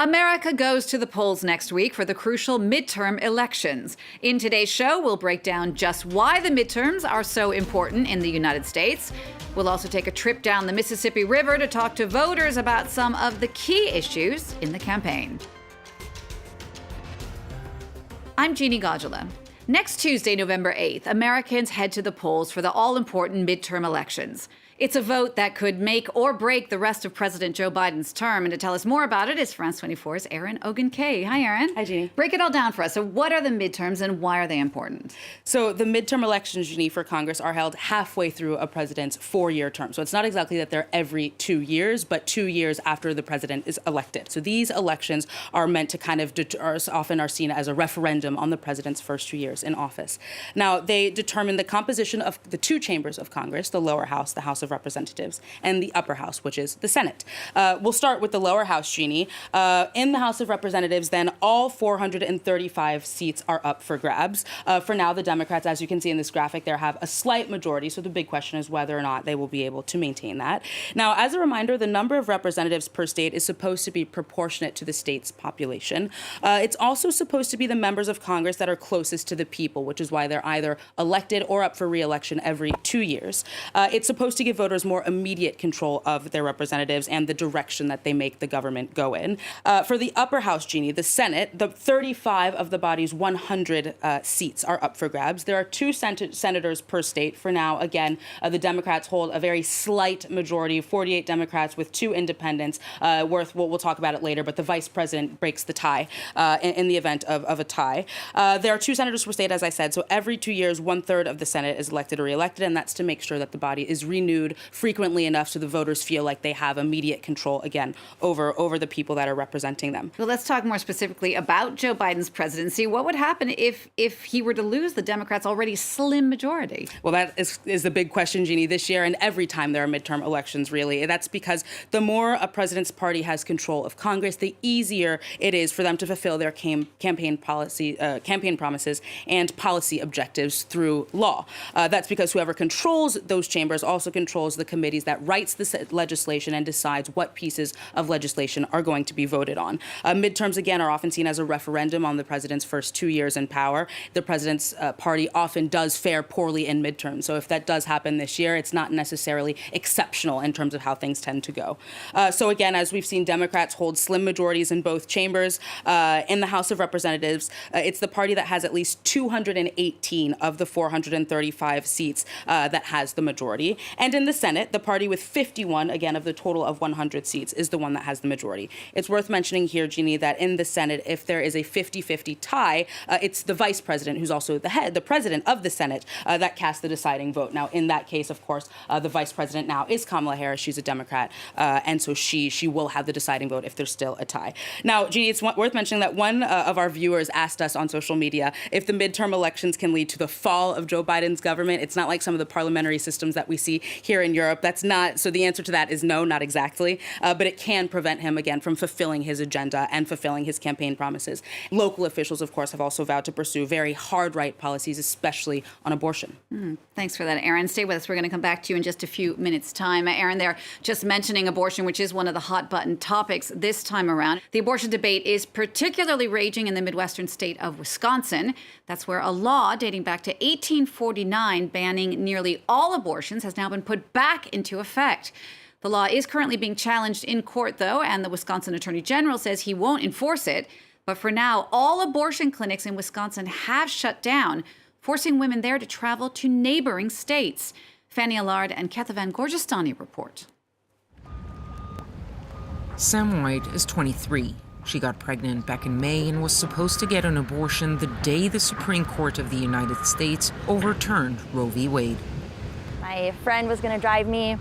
America goes to the polls next week for the crucial midterm elections. In today's show, we'll break down just why the midterms are so important in the United States. We'll also take a trip down the Mississippi River to talk to voters about some of the key issues in the campaign. I'm Jeannie Godula. Next Tuesday, November 8th, Americans head to the polls for the all-important midterm elections. It's a vote that could make or break the rest of President Joe Biden's term. And to tell us more about it is France 24's Erin Ogun-Kay. Hi, Erin. Hi, Jeannie. Break it all down for us. So what are the midterms and why are they important? So the midterm elections, Jeannie, for Congress are held halfway through a president's four-year term. So it's not exactly that they're every 2 years, but 2 years after the president is elected. So these elections are meant to kind of often are seen as a referendum on the president's first 2 years in office. Now, they determine the composition of the two chambers of Congress, the lower house, the House of Representatives, and the upper house, which is the Senate. We'll start with the lower house, Jeannie. In the House of Representatives, then, all 435 seats are up for grabs. For now, the Democrats, as you can see in this graphic, there have a slight majority, so the big question is whether or not they will be able to maintain that. Now, as a reminder, the number of representatives per state is supposed to be proportionate to the state's population. It's also supposed to be the members of Congress that are closest to the people, which is why they're either elected or up for re-election every 2 years. It's supposed to give voters more immediate control of their representatives and the direction that they make the government go in. For the upper house, Jeannie, the Senate, the 35 of the body's 100 seats are up for grabs. There are two senators per state. For now, again, the Democrats hold a very slight majority, 48 Democrats with 2 independents. We'll talk about it later, but the vice president breaks the tie in the event of a tie. There are 2 senators per state, as I said, so every 2 years, 1/3 of the Senate is elected or re-elected, and that's to make sure that the body is renewed frequently enough so the voters feel like they have immediate control, again, over the people that are representing them. Well, let's talk more specifically about Joe Biden's presidency. What would happen if he were to lose the Democrats' already slim majority? Well, that is the big question, Jeannie, this year and every time there are midterm elections, really. That's because the more a president's party has control of Congress, the easier it is for them to fulfill their campaign promises and policy objectives through law. That's because whoever controls those chambers also controls the committees that writes the legislation and decides what pieces of legislation are going to be voted on. Midterms, again, are often seen as a referendum on the president's first 2 years in power. The president's party often does fare poorly in midterms. So if that does happen this year, it's not necessarily exceptional in terms of how things tend to go. So again, as we've seen, Democrats hold slim majorities in both chambers. In the House of Representatives, it's the party that has at least 218 of the 435 seats that has the majority. And in the Senate, the party with 51, again, of the total of 100 seats, is the one that has the majority. It's worth mentioning here, Jeannie, that in the Senate, if there is a 50-50 tie, it's the vice president, who's also the president of the Senate, that casts the deciding vote. Now, in that case, of course, the vice president now is Kamala Harris. She's a Democrat, and so she will have the deciding vote if there's still a tie. Now, Jeannie, it's worth mentioning that one of our viewers asked us on social media if the midterm elections can lead to the fall of Joe Biden's government. It's not like some of the parliamentary systems that we see here in Europe. That's not, so the answer to that is no, not exactly, but it can prevent him, again, from fulfilling his agenda and fulfilling his campaign promises. Local officials, of course, have also vowed to pursue very hard right policies, especially on abortion. Thanks for that, Erin. Stay with us. We're going to come back to you in just a few minutes' time. Erin, they're just mentioning abortion, which is one of the hot-button topics this time around. The abortion debate is particularly raging in the Midwestern state of Wisconsin. That's where a law dating back to 1849 banning nearly all abortions has now been put back into effect. The law is currently being challenged in court, though, and the Wisconsin Attorney General says he won't enforce it. But for now, all abortion clinics in Wisconsin have shut down, forcing women there to travel to neighboring states. Fanny Allard and Ketha Van Gorgestani report. Sam White is 23. She got pregnant back in May and was supposed to get an abortion the day the Supreme Court of the United States overturned Roe v. Wade. My friend was going to drive me.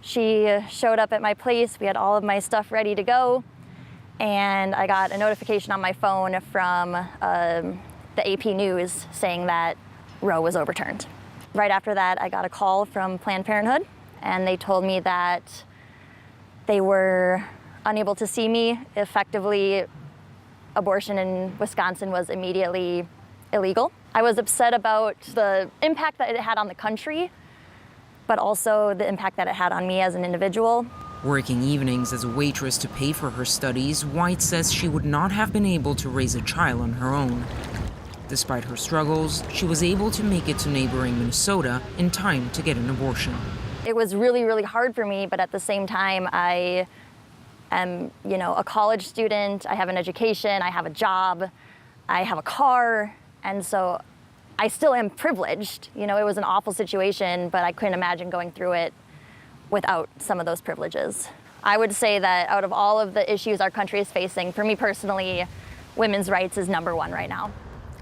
She showed up at my place. We had all of my stuff ready to go. And I got a notification on my phone from the AP News saying that Roe was overturned. Right after that, I got a call from Planned Parenthood, and they told me that they were unable to see me. Effectively, abortion in Wisconsin was immediately illegal. I was upset about the impact that it had on the country, but also the impact that it had on me as an individual. Working evenings as a waitress to pay for her studies, White says she would not have been able to raise a child on her own. Despite her struggles, she was able to make it to neighboring Minnesota in time to get an abortion. It was really, really hard for me, but at the same time, I am, a college student. I have an education, I have a job, I have a car, and so I still am privileged. It was an awful situation, but I couldn't imagine going through it without some of those privileges. I would say that out of all of the issues our country is facing, for me personally, women's rights is number one right now.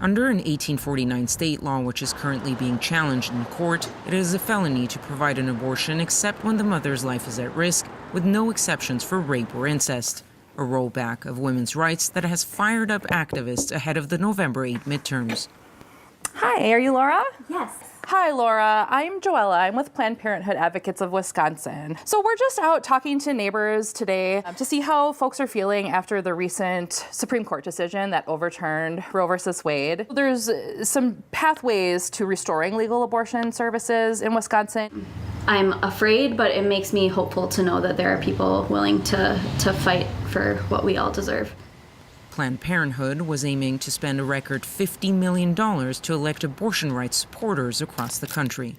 Under an 1849 state law which is currently being challenged in court, it is a felony to provide an abortion except when the mother's life is at risk, with no exceptions for rape or incest. A rollback of women's rights that has fired up activists ahead of the November 8 midterms. Hi, are you Laura? Yes. Hi, Laura. I'm Joella. I'm with Planned Parenthood Advocates of Wisconsin. So we're just out talking to neighbors today to see how folks are feeling after the recent Supreme Court decision that overturned Roe versus Wade. There's some pathways to restoring legal abortion services in Wisconsin. I'm afraid, but it makes me hopeful to know that there are people willing to fight for what we all deserve. Planned Parenthood was aiming to spend a record $50 million to elect abortion rights supporters across the country.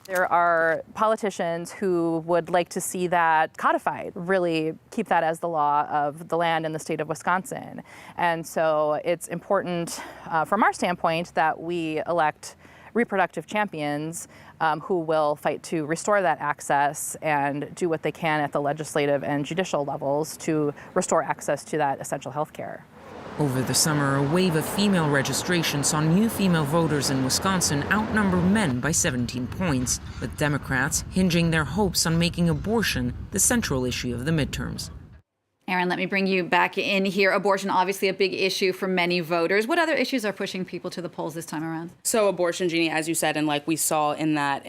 There are politicians who would like to see that codified, really keep that as the law of the land in the state of Wisconsin. And so it's important from our standpoint that we elect reproductive champions who will fight to restore that access and do what they can at the legislative and judicial levels to restore access to that essential health care. Over the summer, a wave of female registration saw new female voters in Wisconsin outnumber men by 17 points, with Democrats hinging their hopes on making abortion the central issue of the midterms. Aaron, let me bring you back in here. Abortion, obviously a big issue for many voters. What other issues are pushing people to the polls this time around? So abortion, Jeannie, as you said, and like we saw in that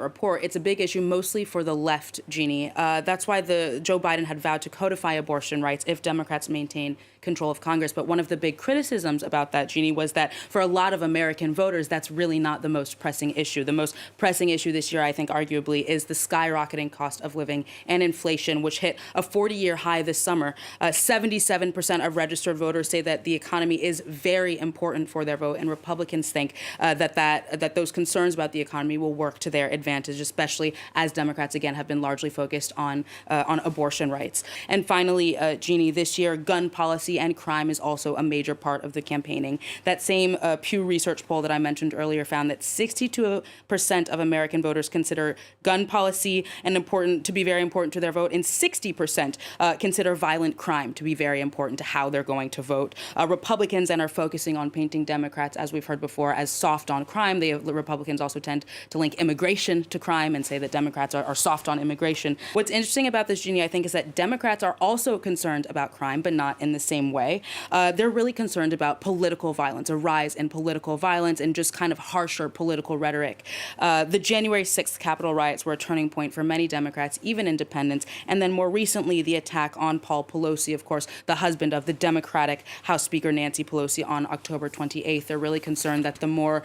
report, it's a big issue mostly for the left, Jeannie. That's why Joe Biden had vowed to codify abortion rights if Democrats maintain control of Congress. But one of the big criticisms about that, Jeannie, was that for a lot of American voters, that's really not the most pressing issue. The most pressing issue this year, I think, arguably, is the skyrocketing cost of living and inflation, which hit a 40-year high this summer. 77% of registered voters say that the economy is very important for their vote, and Republicans think that those concerns about the economy will work to their advantage, especially as Democrats, again, have been largely focused on abortion rights. And finally, Jeannie, this year, gun policy and crime is also a major part of the campaigning. That same Pew Research poll that I mentioned earlier found that 62% of American voters consider gun policy to be very important to their vote, and 60% consider violent crime to be very important to how they're going to vote. Republicans then are focusing on painting Democrats, as we've heard before, as soft on crime. The Republicans also tend to link immigration to crime and say that Democrats are soft on immigration. What's interesting about this, Jeannie, I think, is that Democrats are also concerned about crime, but not in the same way. They're really concerned about political violence, a rise in political violence and just kind of harsher political rhetoric. The January 6th Capitol riots were a turning point for many Democrats, even independents, and then more recently the attack on Paul Pelosi, of course, the husband of the Democratic House Speaker Nancy Pelosi, on October 28th. They're really concerned that the more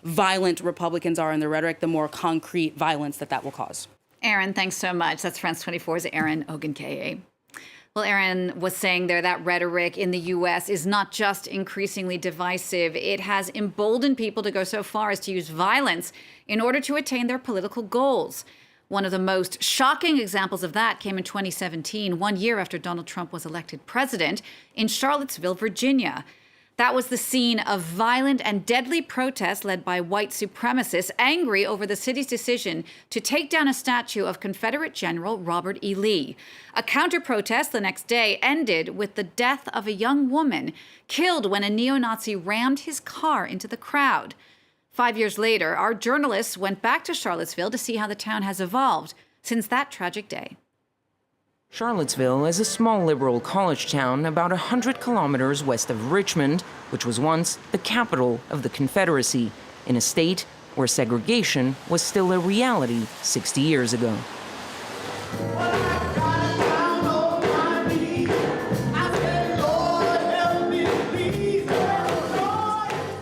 violent Republicans are in their rhetoric, the more concrete violence that will cause. Aaron, thanks so much. That's France 24's Aaron Ogunkeye. Well, Aaron was saying there that rhetoric in the U.S. is not just increasingly divisive. It has emboldened people to go so far as to use violence in order to attain their political goals. One of the most shocking examples of that came in 2017, 1 year after Donald Trump was elected president, in Charlottesville, Virginia. That was the scene of violent and deadly protests led by white supremacists angry over the city's decision to take down a statue of Confederate General Robert E. Lee. A counter-protest the next day ended with the death of a young woman killed when a neo-Nazi rammed his car into the crowd. 5 years later, our journalists went back to Charlottesville to see how the town has evolved since that tragic day. Charlottesville is a small liberal college town about 100 kilometers west of Richmond, which was once the capital of the Confederacy, in a state where segregation was still a reality 60 years ago.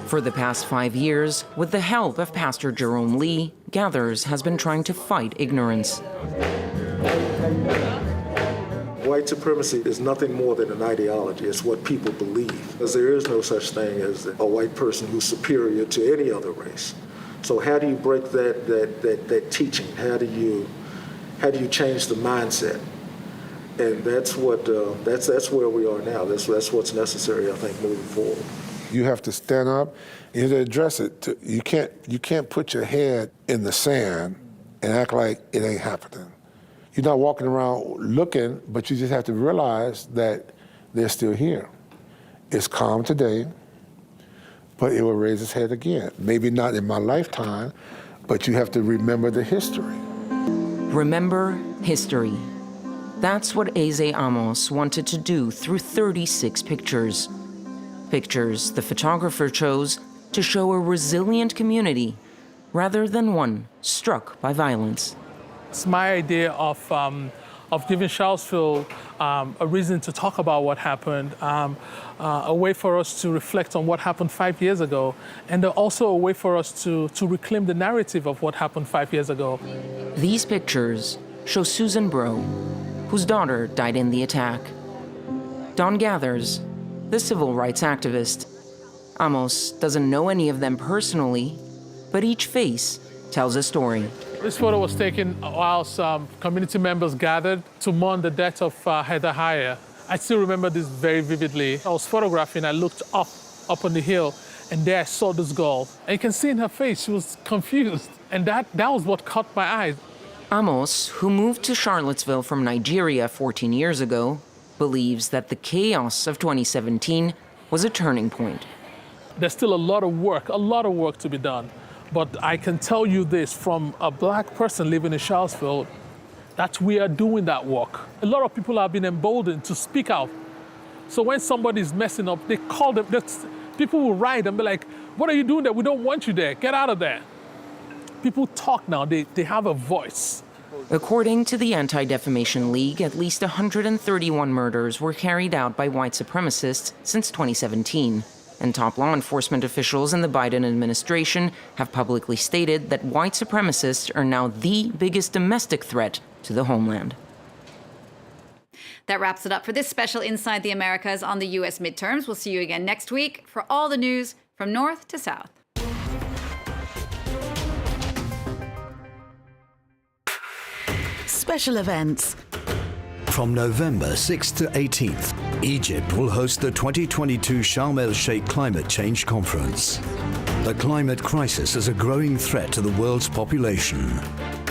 For the past 5 years, with the help of Pastor Jerome Lee, Gathers has been trying to fight ignorance. White supremacy is nothing more than an ideology. It's what people believe. Because there is no such thing as a white person who's superior to any other race. So how do you break that teaching? How do you change the mindset? And that's what that's where we are now. That's what's necessary, I think, moving forward. You have to stand up and address it. You can't put your head in the sand and act like it ain't happening. You're not walking around looking, but you just have to realize that they're still here. It's calm today, but it will raise its head again. Maybe not in my lifetime, but you have to remember the history. Remember history. That's what Eze Amos wanted to do through 36 pictures. Pictures the photographer chose to show a resilient community rather than one struck by violence. It's my idea of giving Charlottesville a reason to talk about what happened, a way for us to reflect on what happened 5 years ago, and also a way for us to reclaim the narrative of what happened 5 years ago. These pictures show Susan Bro, whose daughter died in the attack. Don Gathers, the civil rights activist. Amos doesn't know any of them personally, but each face tells a story. This photo was taken while some community members gathered to mourn the death of Heather Heyer. I still remember this very vividly. I was photographing, I looked up on the hill, and there I saw this girl. And you can see in her face, she was confused. And that was what caught my eye. Amos, who moved to Charlottesville from Nigeria 14 years ago, believes that the chaos of 2017 was a turning point. There's still a lot of work to be done. But I can tell you this, from a black person living in Charlottesville, that we are doing that work. A lot of people have been emboldened to speak out. So when somebody's messing up, they call them, people will write and be like, what are you doing there? We don't want you there. Get out of there. People talk now, they have a voice. According to the Anti-Defamation League, at least 131 murders were carried out by white supremacists since 2017. And top law enforcement officials in the Biden administration have publicly stated that white supremacists are now the biggest domestic threat to the homeland. That wraps it up for this special Inside the Americas on the U.S. midterms. We'll see you again next week for all the news from north to south. Special events. From November 6th to 18th, Egypt will host the 2022 Sharm el-Sheikh Climate Change Conference. The climate crisis is a growing threat to the world's population.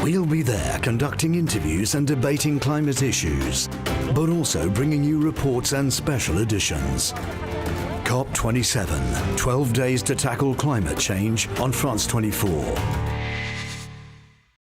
We'll be there conducting interviews and debating climate issues, but also bringing you reports and special editions. COP27, 12 days to tackle climate change on France 24.